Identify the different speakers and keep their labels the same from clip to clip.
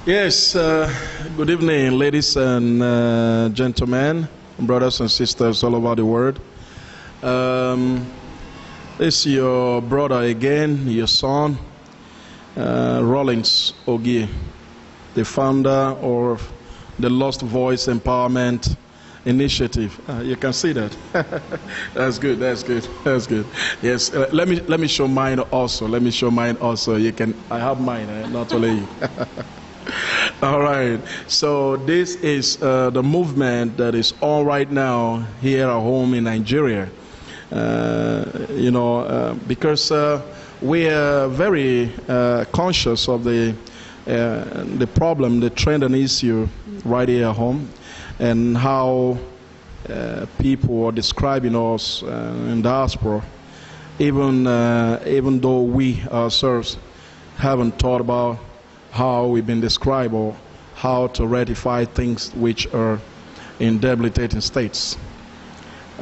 Speaker 1: Yes, good evening, ladies and gentlemen, brothers and sisters all over the world. This is your brother again, your son, Rollins Ogie, the founder of the Lost Voice Empowerment Initiative. You can see that. That's good. That's good. That's good. Yes. Let me show mine also. Let me show mine also. You can. I have mine, not only you. All right. So this is the movement that is on right now here at home in Nigeria. Because we are very conscious of the problem, the trend and issue right here at home, and how people are describing us in diaspora, even though we ourselves haven't thought about how we've been described or how to rectify things which are in debilitating states.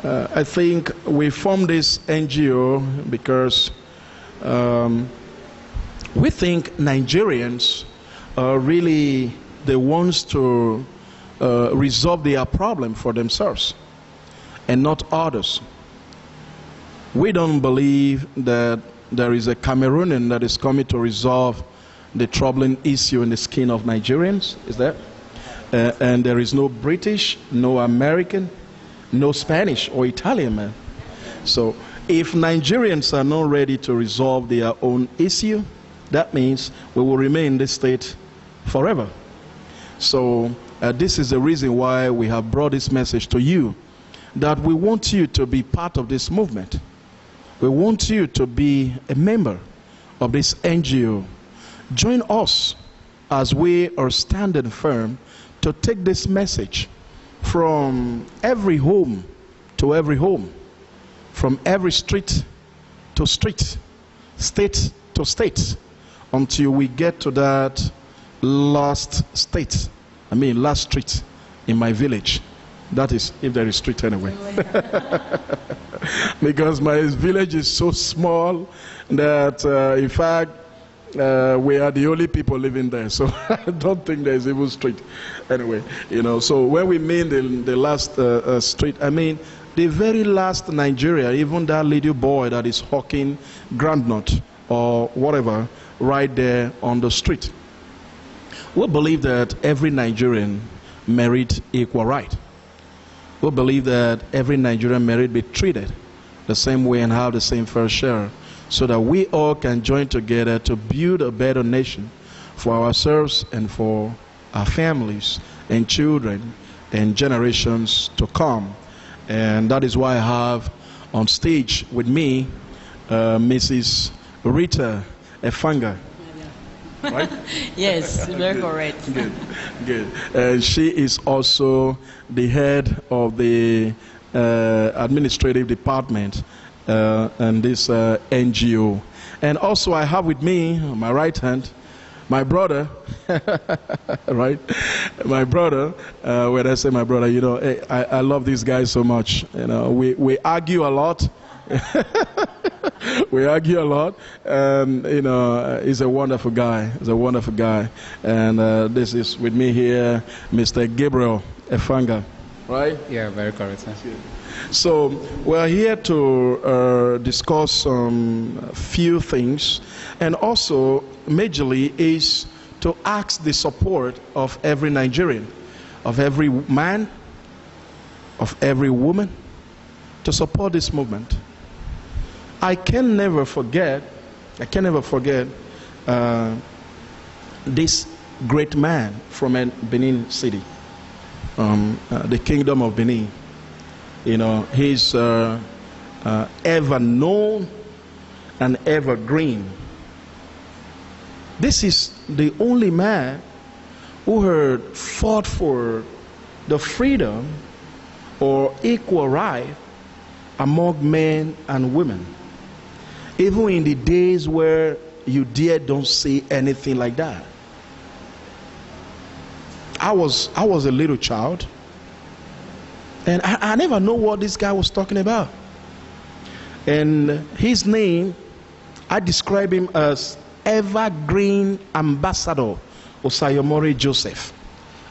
Speaker 1: I think we formed this NGO because we think Nigerians are really the ones to resolve their problem for themselves and not others. We don't believe that there is a Cameroonian that is coming to resolve the troubling issue in the skin of Nigerians, is that? And there is no British, no American, no Spanish or Italian man. So if Nigerians are not ready to resolve their own issue, that means we will remain in this state forever. So this is the reason why we have brought this message to you, that we want you to be part of this movement. We want you to be a member of this NGO. Join us as we are standing firm to take this message from every home to every home, from every street to street, state to state, until we get to that last street in my village. That is, if there is street anyway. Because my village is so small that, in fact, we are the only people living there, so I don't think there's even street. Anyway, so when we mean the last street, I mean the very last Nigeria, even that little boy that is hawking groundnut or whatever right there on the street. We believe that every Nigerian merit equal right. We believe that every Nigerian merit be treated the same way and have the same fair share, so that we all can join together to build a better nation for ourselves and for our families and children and generations to come. And that is why I have on stage with me Mrs. Rita Efanga. Right?
Speaker 2: Yes, very correct.
Speaker 1: Good, good. She is also the head of the administrative department and this NGO. And also I have with me, on my right hand, my brother, right? My brother, when I say my brother, I love this guy so much. We argue a lot. We argue a lot, and he's a wonderful guy. He's a wonderful guy. And this is with me here, Mr. Gabriel Efanga, right?
Speaker 3: Yeah, very correct.
Speaker 1: So we're here to discuss some few things, and also majorly is to ask the support of every Nigerian, of every man, of every woman, to support this movement. I can never forget this great man from Benin City, the Kingdom of Benin. He's ever known and evergreen. This is the only man who had fought for the freedom or equal right among men and women, even in the days where you don't see anything like that. I was a little child, and I never know what this guy was talking about. And his name, I describe him as evergreen ambassador Osayomore Joseph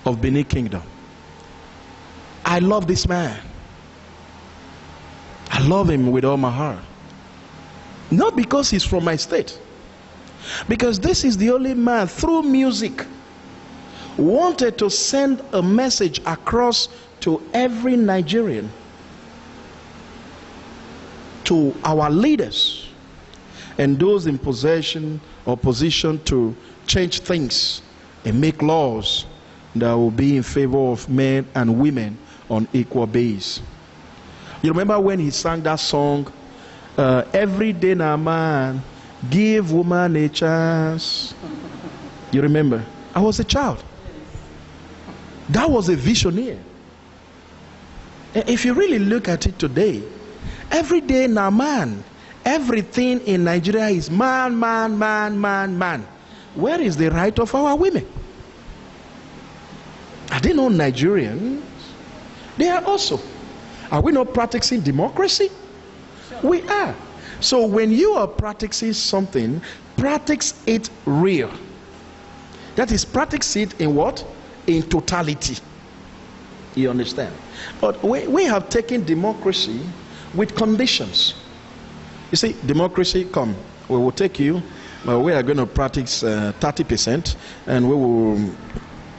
Speaker 1: of Benin Kingdom. I love this man. I love him with all my heart. Not because he's from my state, because this is the only man through music wanted to send a message across to every Nigerian, to our leaders and those in possession or position to change things and make laws that will be in favor of men and women on equal basis. You remember when he sang that song, every day now man, give woman a chance. You remember? I was a child. That was a visionary. If you really look at it today, every day now man, everything in Nigeria is man, man, man, man, man. Where is the right of our women? Are they not Nigerians? They are also. Are we not practicing democracy? Sure. We are. So when you are practicing something, practice it real. That is, practice it in what? In totality. You understand? But we have taken democracy with conditions. You see, democracy, come, we will take you, but we are going to practice 30%, and we will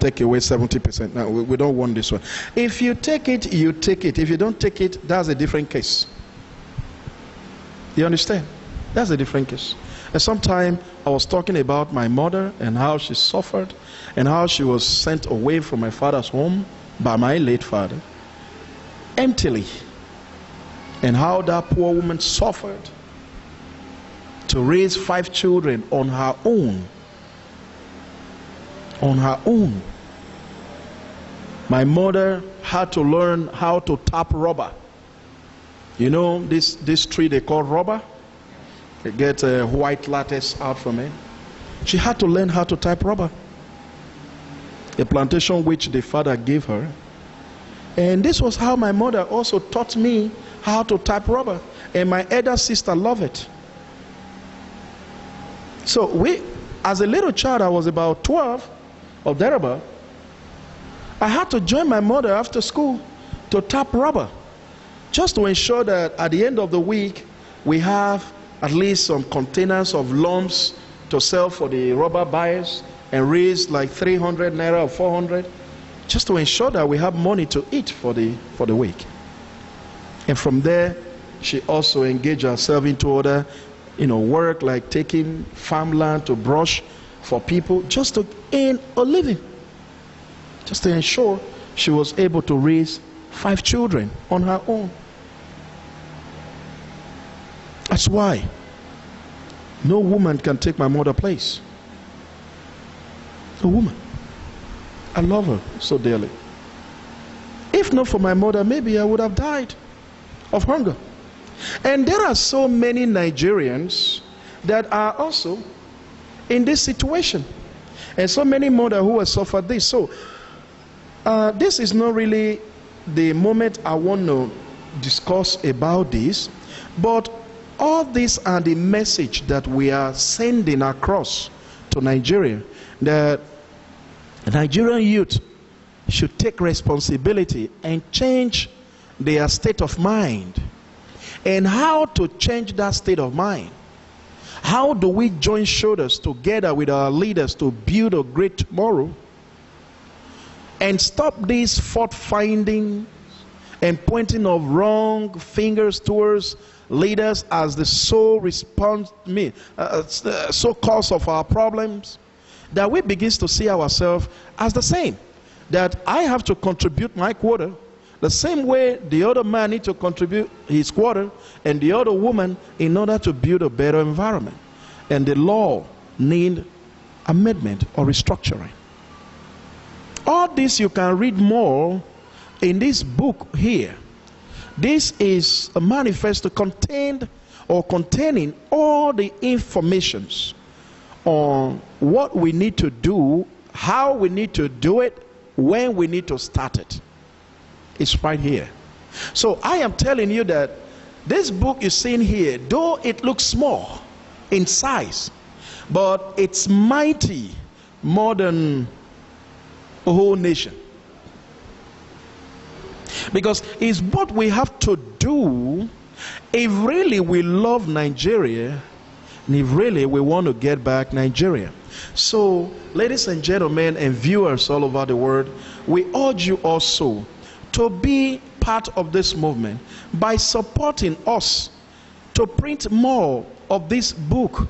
Speaker 1: take away 70%. Now, we don't want this one. If you take it, you take it. If you don't take it, that's a different case. You understand? That's a different case. And sometime I was talking about my mother and how she suffered and how she was sent away from my father's home by my late father emptily, and how that poor woman suffered to raise 5 children on her own. On her own. My mother had to learn how to tap rubber. You know this tree they call rubber? They get white latex out from it. She had to learn how to tap rubber. A plantation which the father gave her. And this was how my mother also taught me how to tap rubber. And my elder sister loved it. So as a little child, I was about 12 or thereabout. I had to join my mother after school to tap rubber, just to ensure that at the end of the week, we have at least some containers of lumps to sell for the rubber buyers and raise like 300 naira or 400, just to ensure that we have money to eat for the week. And from there, she also engaged herself into other work, like taking farmland to brush for people, just to earn a living, just to ensure she was able to raise 5 children on her own. That's why no woman can take my mother's place. No woman. I love her so dearly. If not for my mother, maybe I would have died of hunger. And there are so many Nigerians that are also in this situation, and so many mothers who have suffered this. So this is not really the moment I want to discuss about this, but all these are the message that we are sending across to Nigeria, that Nigerian youth should take responsibility and change their state of mind. And how to change that state of mind? How do we join shoulders together with our leaders to build a great tomorrow and stop this fault finding and pointing of wrong fingers towards leaders as the sole sole cause of our problems? That we begin to see ourselves as the same. That I have to contribute my quota the same way the other man needs to contribute his quota, and the other woman, in order to build a better environment. And the law need amendment or restructuring. All this you can read more in this book here. This is a manifesto containing all the informations on what we need to do, how we need to do it, when we need to start it. It's right here. So I am telling you that this book you're seeing here, though it looks small in size, but it's mighty more than a whole nation. Because it's what we have to do if really we love Nigeria and if really we want to get back Nigeria. So, ladies and gentlemen and viewers all over the world, we urge you also to be part of this movement by supporting us to print more of this book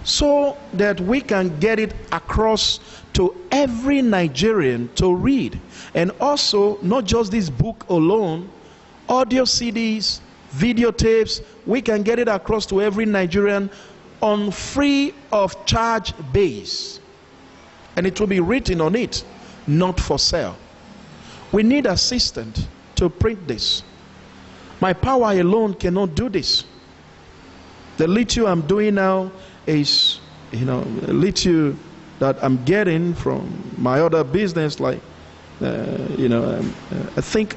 Speaker 1: so that we can get it across to every Nigerian to read. And also, not just this book alone, audio CDs, videotapes, we can get it across to every Nigerian on free of charge base. And it will be written on it, not for sale. We need assistance to print this. My power alone cannot do this. The little I'm doing now is, little that I'm getting from my other business, like, I think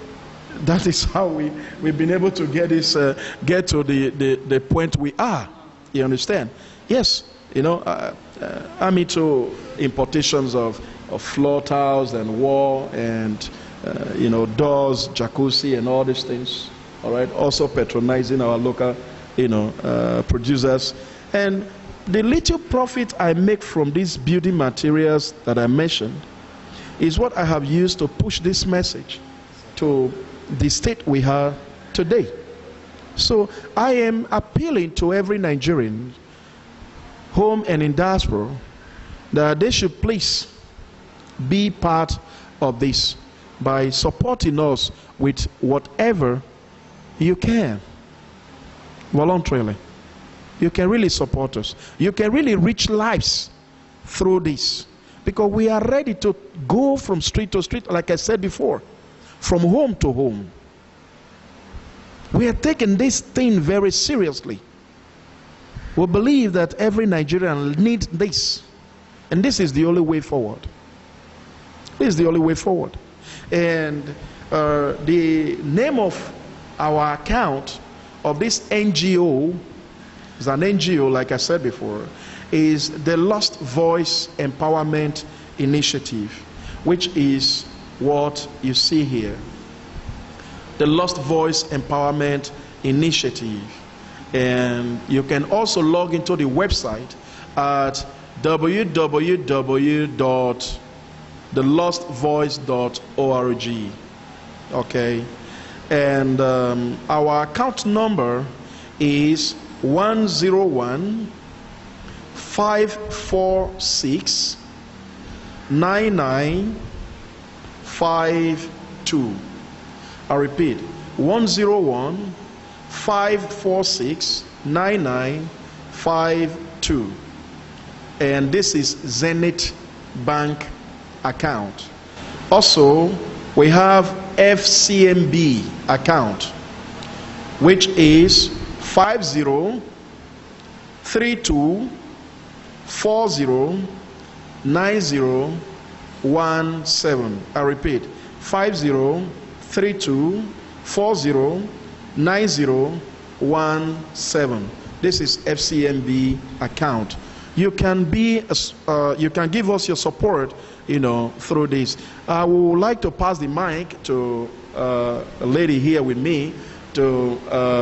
Speaker 1: that is how we've been able to get this, get to the point we are. You understand? Yes, I'm into importations of floor tiles and wall and, doors, jacuzzi and all these things. All right. Also patronizing our local, producers. And the little profit I make from these building materials that I mentioned is what I have used to push this message to the state we are today. So I am appealing to every Nigerian, home and in diaspora, that they should please be part of this by supporting us with whatever you can, voluntarily. You can really support us. You can really reach lives through this, because we are ready to go from street to street, like I said before, from home to home. We are taking this thing very seriously. We believe that every Nigerian needs this, and this is the only way forward. This is the only way forward. And the name of our account of this NGO, is an NGO, like I said before, is the Lost Voice Empowerment Initiative, which is what you see here. The Lost Voice Empowerment Initiative. And you can also log into the website at www.thelostvoice.org. Okay. And our account number is 101-546-9952. I repeat, 101-546-9952. And this is Zenith Bank account. Also, we have FCMB account, which is 5032409017. I repeat, 5032409017. This is FCMB account. You can you can give us your support, through this. I would like to pass the mic to a lady here with me to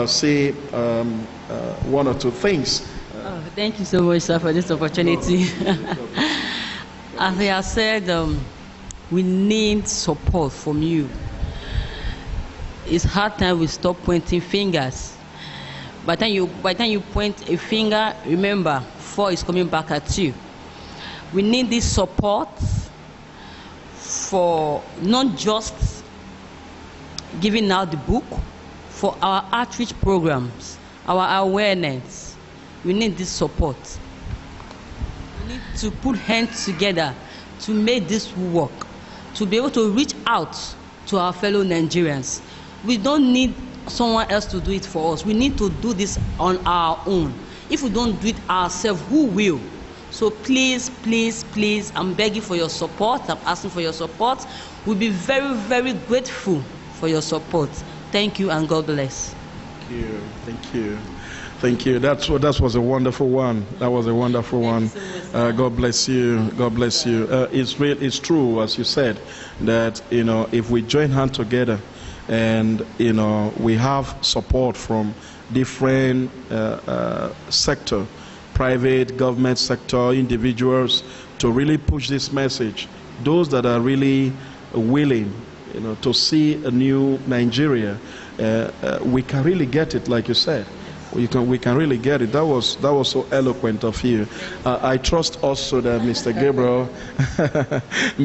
Speaker 1: say one or two things.
Speaker 2: Thank you so much, sir, for this opportunity. As I have said, we need support from you. It's hard time we stop pointing fingers. By the time you point a finger, remember, 4 is coming back at you. We need this support for not just giving out the book, for our outreach programs, our awareness. We need this support. We need to put hands together to make this work, to be able to reach out to our fellow Nigerians. We don't need someone else to do it for us. We need to do this on our own. If we don't do it ourselves, who will? So please, please, please, I'm begging for your support. I'm asking for your support. We'll be very, very grateful for your support. Thank you and God bless.
Speaker 1: Thank you. Thank you. Thank you. That was a wonderful one. That was a wonderful one. God bless you. God bless you. It's true, as you said, that if we join hands together, and we have support from different sector, private, government sector, individuals, to really push this message. Those that are really willing, to see a new Nigeria, we can really get it, like you said. We can really get it. That was so eloquent of you. I trust also that Mr. Gabriel,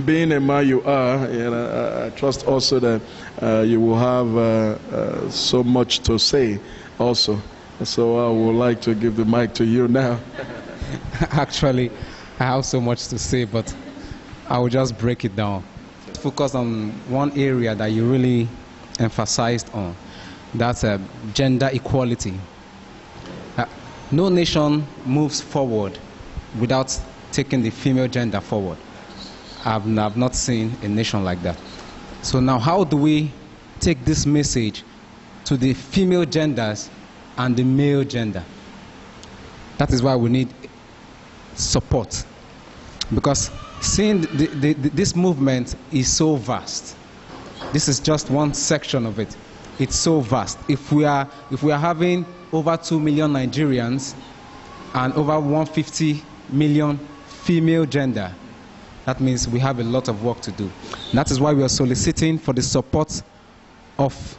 Speaker 1: being a man you are, I trust also that you will have so much to say also. So I would like to give the mic to you now.
Speaker 3: Actually, I have so much to say, but I will just break it down. Focus on one area that you really emphasized on. That's gender equality. No nation moves forward without taking the female gender forward. I've not seen a nation like that. So now, how do we take this message to the female genders and the male gender? That is why we need support. Because seeing this movement is so vast. This is just one section of it. It's so vast. If we are having over 2 million Nigerians and over 150 million female gender, that means we have a lot of work to do. That is why we are soliciting for the support of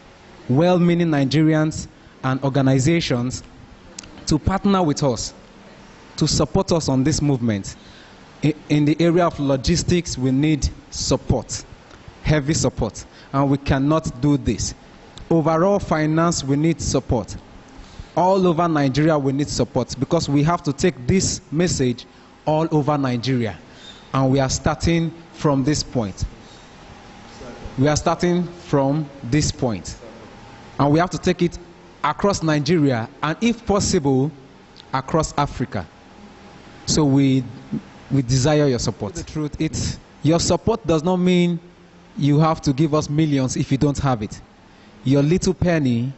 Speaker 3: well-meaning Nigerians and organizations to partner with us, to support us on this movement. In the area of logistics, we need support, heavy support, and we cannot do this. Overall finance, we need support. All over Nigeria, we need support, because we have to take this message all over Nigeria. And we are starting from this point. We are starting from this point. And we have to take it across Nigeria, and if possible, across Africa. So we desire your support. The truth, your support does not mean you have to give us millions if you don't have it. Your little penny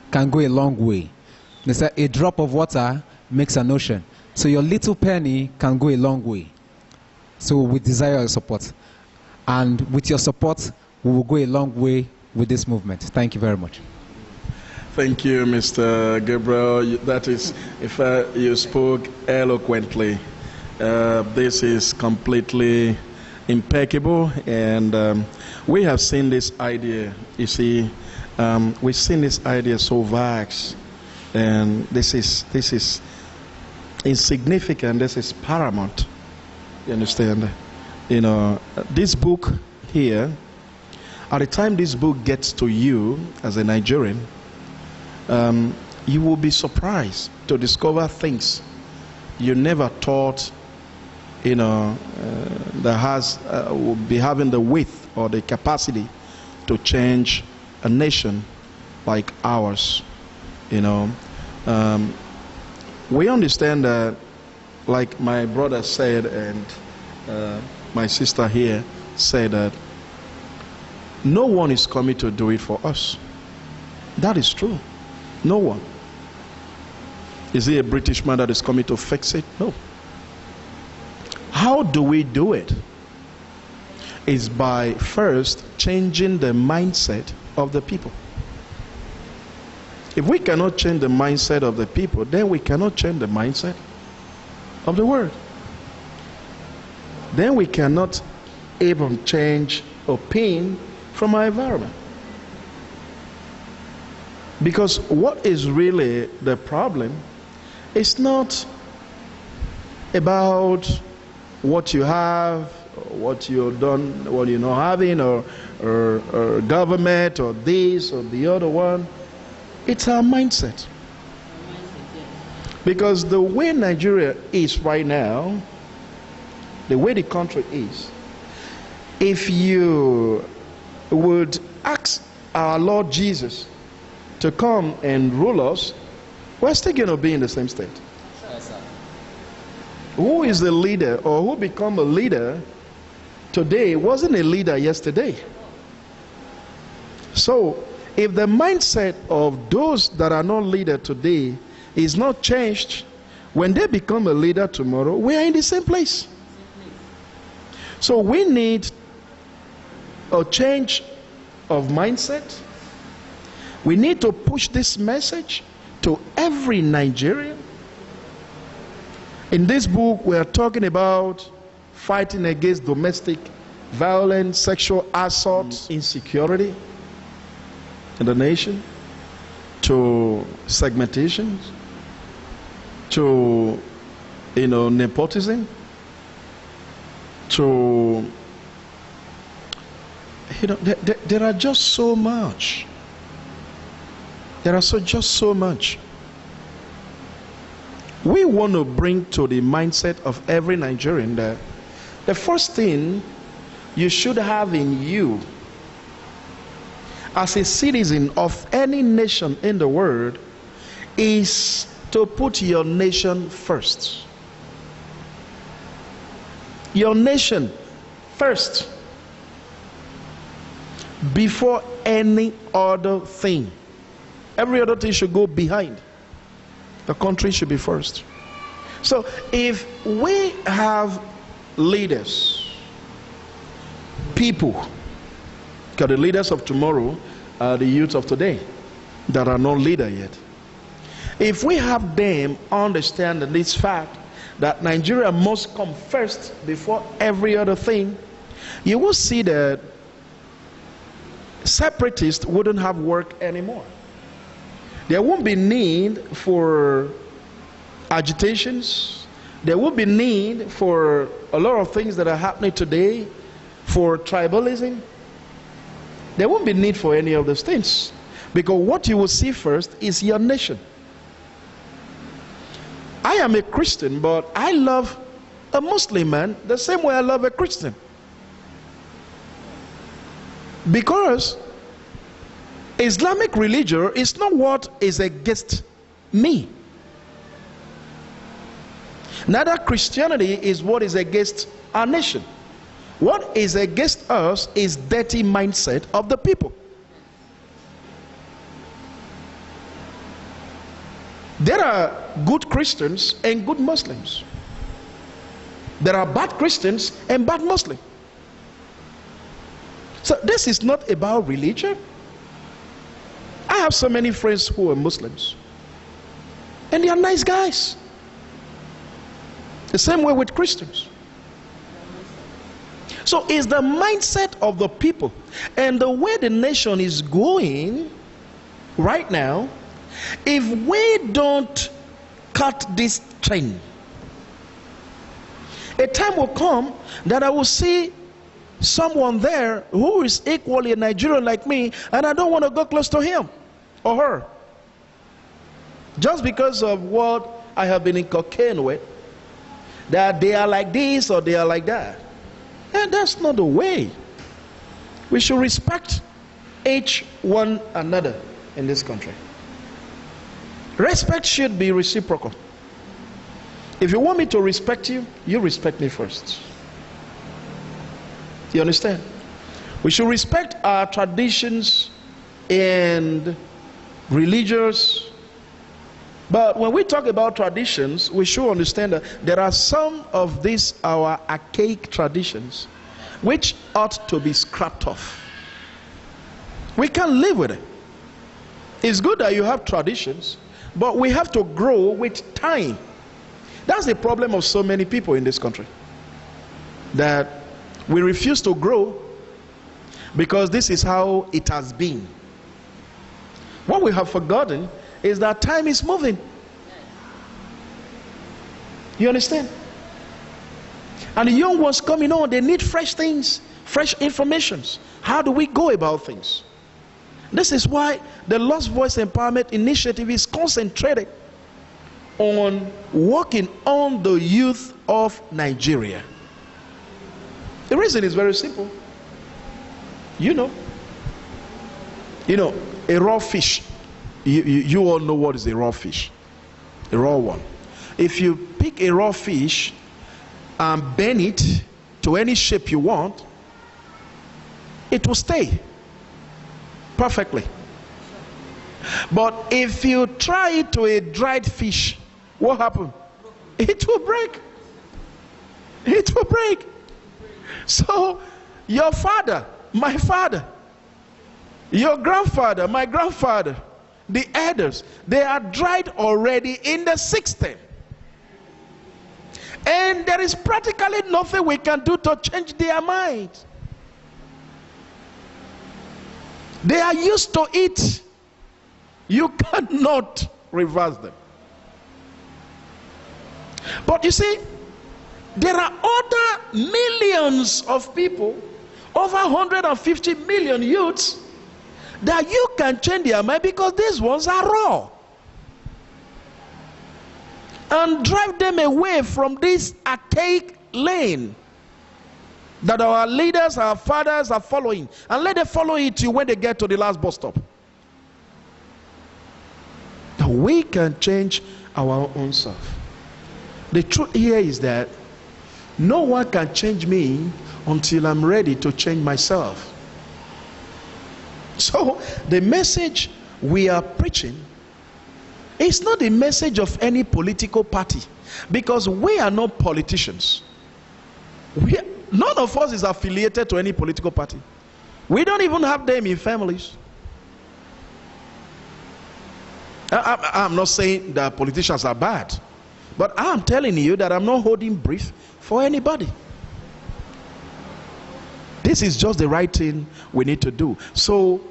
Speaker 3: can go a long way. They say a drop of water makes an ocean. So your little penny can go a long way. So we desire your support. And with your support, we will go a long way with this movement. Thank you very much.
Speaker 1: Thank you, Mr. Gabriel. That is, you spoke eloquently. This is completely impeccable, and we have seen this idea. You see, we've seen this idea so vast, and this is insignificant. This is paramount. You understand? This book here, at the time this book gets to you as a Nigerian, you will be surprised to discover things you never thought that will be having the width or the capacity to change a nation like ours. We understand that, like my brother said, and my sister here said, that no one is coming to do it for us. That is true. No one. Is it a British man that is coming to fix it? No. How do we do it? Is by first changing the mindset of the people. If we cannot change the mindset of the people, then we cannot change the mindset of the world. Then we cannot even change or pain from our environment. Because what is really the problem is not about what you have, or what you've done, what you're not having, or government, or this or the other one. It's our mindset. Because the way Nigeria is right now, the way the country is, if you would ask our Lord Jesus to come and rule us, we're still going to be in the same state. Who is the leader, or who become a leader today wasn't a leader yesterday. So if the mindset of those that are not leaders today is not changed, when they become a leader tomorrow, we are in the same place. So we need a change of mindset. We need to push this message to every Nigerian. In this book, we are talking about fighting against domestic violence, sexual assault, insecurity in the nation, to segmentation, to nepotism, to there are just so much. There are just so much. We want to bring to the mindset of every Nigerian that the first thing you should have in you as a citizen of any nation in the world is to put your nation first. Your nation first before any other thing. Every other thing should go behind. The country should be first. So if we have leaders, people, because the leaders of tomorrow are the youth of today that are not leader yet. If we have them understand this fact that Nigeria must come first before every other thing, you will see that separatists wouldn't have work anymore. There won't be need for agitations. There will be need for a lot of things that are happening today, for tribalism. There won't be need for any of those things, because what you will see first is your nation. I am a Christian, but I love a Muslim man the same way I love a Christian, because Islamic religion is not what is against me. Neither Christianity is what is against our nation. What is against us is dirty mindset of the people. There are good Christians and good Muslims. There are bad Christians and bad Muslims. So this is not about religion. I have so many friends who are Muslims, and they are nice guys. The same way with Christians. So it's the mindset of the people, and the way the nation is going right now. If we don't cut this trend, a time will come that I will see someone there who is equally a Nigerian like me, and I don't want to go close to him or her just because of what I have been inculcated with, that they are like this or they are like that. And that's not the way. We should respect each one another in this country. Respect should be reciprocal. If you want me to respect you, you respect me first. You understand? We should respect our traditions and religious. But when we talk about traditions, we should understand that there are some of these our archaic traditions which ought to be scrapped off. We can't live with it. It's good that you have traditions, but we have to grow with time. That's the problem of so many people in this country, that we refuse to grow because this is how it has been. What we have forgotten is that time is moving. You understand? And the young ones coming on, they need fresh things, fresh informations. How do we go about things? This is why the Lost Voice Empowerment Initiative is concentrated on working on the youth of Nigeria. The reason is very simple. You know, a raw fish. You all know what is a raw fish. A raw one. If you pick a raw fish and bend it to any shape you want, it will stay perfectly. But if you try it to a dried fish, what happens? It will break. It will break. So your father, my father, your grandfather, my grandfather, the elders, they are dried already in the system. And there is practically nothing we can do to change their mind. They are used to it. You cannot reverse them. But you see, there are other millions of people, over 150 million youths, that you can change their mind because these ones are raw. And drive them away from this archaic lane that our leaders, our fathers are following, and let them follow it till when they get to the last bus stop. Now we can change our own self. The truth here is that no one can change me until I'm ready to change myself. So the message we are preaching is not the message of any political party, because we are not politicians. None of us is affiliated to any political party. We don't even have them in families. I'm not saying that politicians are bad, but I'm telling you that I'm not holding brief for anybody. This is just the right thing we need to do. So,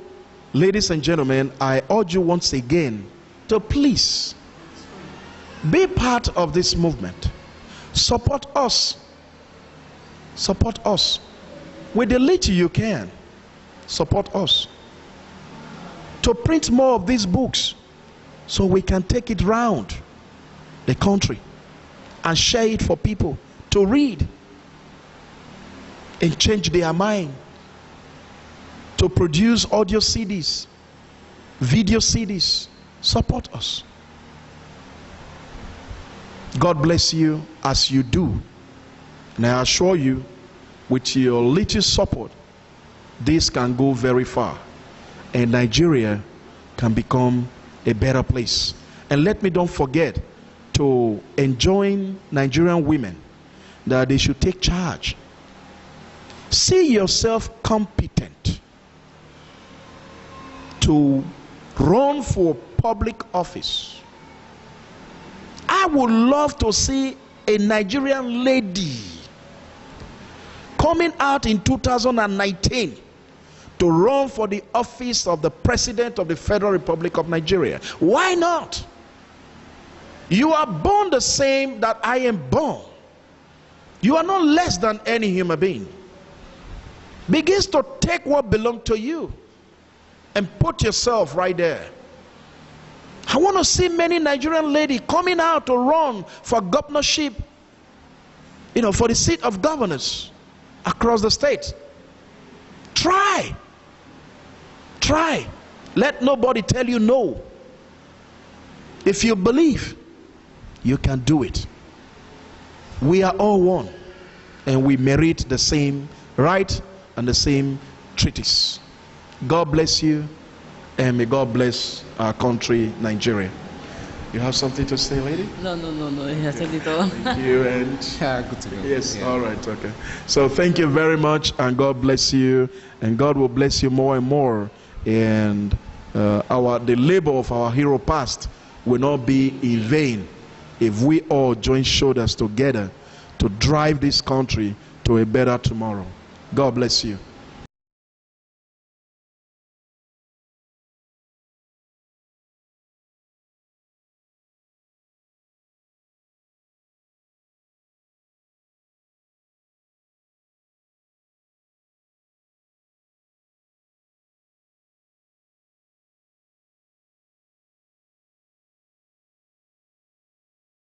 Speaker 1: ladies and gentlemen, I urge you once again to please be part of this movement. Support us. Support us. With the little you can, support us. To print more of these books so we can take it round the country and share it for people to read and change their mind. To produce audio CDs, video CDs. Support us. God bless you as you do. And I assure you, with your little support, this can go very far. And Nigeria can become a better place. And let me don't forget to enjoin Nigerian women that they should take charge. See yourself competent to run for public office. I would love to see a Nigerian lady coming out in 2019 to run for the office of the President of the Federal Republic of Nigeria. Why not? You are born the same that I am born. You are not less than any human being. Begins to take what belongs to you and put yourself right there. I want to see many Nigerian ladies coming out to run for governorship, for the seat of governors across the state. Try. Let nobody tell you no. If you believe, you can do it. We are all one, and we merit the same right and the same treaties. God bless you, and may God bless our country, Nigeria. You have something to say, lady?
Speaker 2: No. He has said it all.
Speaker 1: Thank you. And
Speaker 3: Good to go.
Speaker 1: yes, yeah. All right, okay. So thank you very much, and God bless you, and God will bless you more and more. And the labor of our hero past will not be in vain if we all join shoulders together to drive this country to a better tomorrow. God bless you.